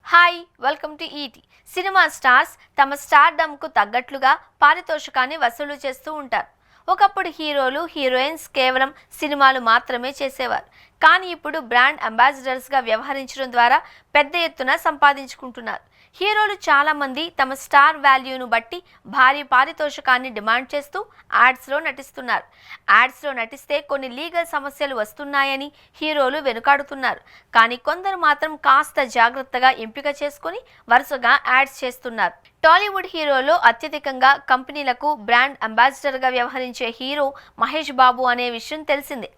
Hi welcome to ET. Cinema stars తమ స్టార్డమ్కు తగ్గట్లుగా పారితోషికాన్ని వసూలు చేస్తూ ఉంటారు. ఒకప్పుడు హీరోలు హీరోయిన్స్ కేవలం సినిమాలు మాత్రమే చేసేవారు. కానీ ఇప్పుడు బ్రాండ్ అంబాసిడర్స్గా వ్యవహరించడం ద్వారా పెద్ద ఎత్తున సంపాదించుకుంటున్నారు. హీరోలు చాలామంది తమ స్టార్ వాల్యూను బట్టి భారీ పారితోషికాన్ని డిమాండ్ చేస్తూ యాడ్స్లో నటిస్తున్నారు. యాడ్స్లో నటిస్తే కొన్ని లీగల్ సమస్యలు వస్తున్నాయని హీరోలు వెనుకాడుతున్నారు. కానీ కొందరు మాత్రం కాస్త జాగ్రత్తగా ఎంపిక చేసుకుని వరుసగా యాడ్స్ చేస్తున్నారు. టాలీవుడ్ హీరోలో అత్యధికంగా కంపెనీలకు బ్రాండ్ అంబాసిడర్గా వ్యవహరించే హీరో మహేష్ బాబు అనే విషయం తెలిసిందే.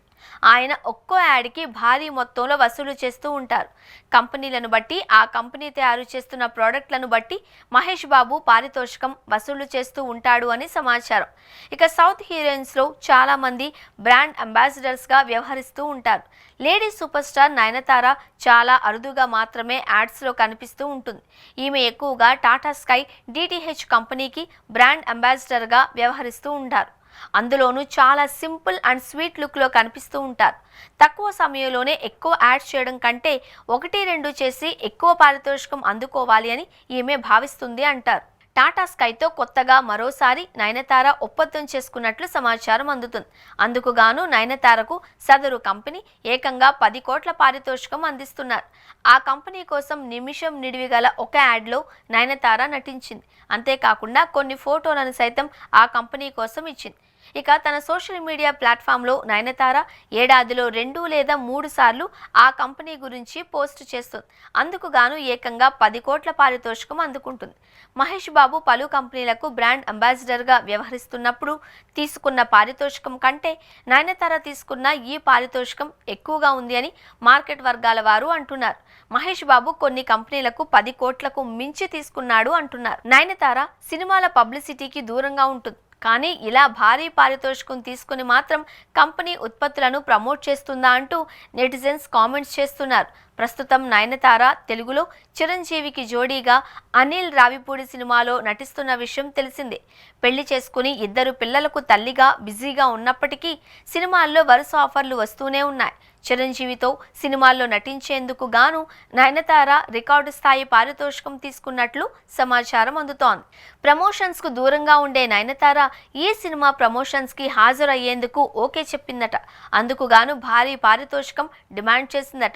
ఆయన ఒక్కో యాడ్కి భారీ మొత్తంలో వసూలు చేస్తూ ఉంటారు. కంపెనీలను బట్టి, ఆ కంపెనీ తయారు చేస్తున్న ప్రోడక్ట్లను బట్టి మహేష్ బాబు పారితోషికం వసూలు చేస్తూ ఉంటాడు అని సమాచారం. ఇక సౌత్ హీరోయిన్స్లో చాలామంది బ్రాండ్ అంబాసిడర్స్గా వ్యవహరిస్తూ ఉంటారు. లేడీ సూపర్ స్టార్ నయనతార చాలా అరుదుగా మాత్రమే యాడ్స్లో కనిపిస్తూ ఉంటుంది. ఈమె ఎక్కువగా టాటా స్కై డిటిహెచ్ కంపెనీకి బ్రాండ్ అంబాసిడర్గా వ్యవహరిస్తూ ఉంటారు. అందులోనూ చాలా సింపుల్ అండ్ స్వీట్ లుక్లో కనిపిస్తూ ఉంటారు. తక్కువ సమయంలోనే ఎక్కువ యాడ్స్ చేయడం కంటే 1-2 చేసి ఎక్కువ పారితోషికం అందుకోవాలి అని ఈమె భావిస్తుంది అంటారు. టాటా స్కైతో కొత్తగా మరోసారి నయనతార ఒప్పందం చేసుకున్నట్లు సమాచారం అందుతుంది. అందుకుగాను నయనతారకు సదరు కంపెనీ ఏకంగా 10 కోట్ల పారితోషికం అందిస్తున్నారు. ఆ కంపెనీ కోసం నిమిషం నిడివి గల ఒక యాడ్లో నయనతార నటించింది. అంతేకాకుండా కొన్ని ఫోటోలను సైతం ఆ కంపెనీ కోసం ఇచ్చింది. ఇక తన సోషల్ మీడియా ప్లాట్ఫామ్లో నయనతార ఏడాదిలో 2 లేదా 3 సార్లు ఆ కంపెనీ గురించి పోస్ట్ చేస్తుంది. అందుకుగాను ఏకంగా 10 కోట్ల పారితోషికం అందుకుంటుంది. మహేష్ బాబు పలు కంపెనీలకు బ్రాండ్ అంబాసిడర్గా వ్యవహరిస్తున్నప్పుడు తీసుకున్న పారితోషికం కంటే నయనతార తీసుకున్న ఈ పారితోషికం ఎక్కువగా ఉంది అని మార్కెట్ వర్గాల వారు అంటున్నారు. మహేష్ బాబు కొన్ని కంపెనీలకు 10 కోట్లకు మించి తీసుకున్నాడు అంటున్నారు. నయనతార సినిమాల పబ్లిసిటీకి దూరంగా ఉంటుంది. కానీ ఇలా భారీ పారితోషికం తీసుకుని మాత్రం కంపెనీ ఉత్పత్తులను ప్రమోట్ చేస్తుందా అంటూ నెటిజన్స్ కామెంట్స్ చేస్తున్నారు. ప్రస్తుతం నయనతార తెలుగులో చిరంజీవికి జోడీగా అనిల్ రావిపూడి సినిమాలో నటిస్తున్న విషయం తెలిసిందే. పెళ్లి చేసుకుని 2 పిల్లలకు తల్లిగా బిజీగా ఉన్నప్పటికీ సినిమాల్లో వరుస ఆఫర్లు వస్తూనే ఉన్నాయి. చిరంజీవితో సినిమాల్లో నటించేందుకు గాను నయనతార రికార్డు స్థాయి పారితోషికం తీసుకున్నట్లు సమాచారం అందుతోంది. ప్రమోషన్స్కు దూరంగా ఉండే నయనతార ఈ సినిమా ప్రమోషన్స్కి హాజరయ్యేందుకు ఓకే చెప్పిందట. అందుకు గాను భారీ పారితోషికం డిమాండ్ చేసిందట.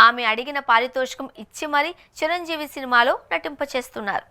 ఆమె అడిగిన పారితోషికం ఇచ్చి మరీ చిరంజీవి సినిమాలో నటింపచేస్తున్నారు.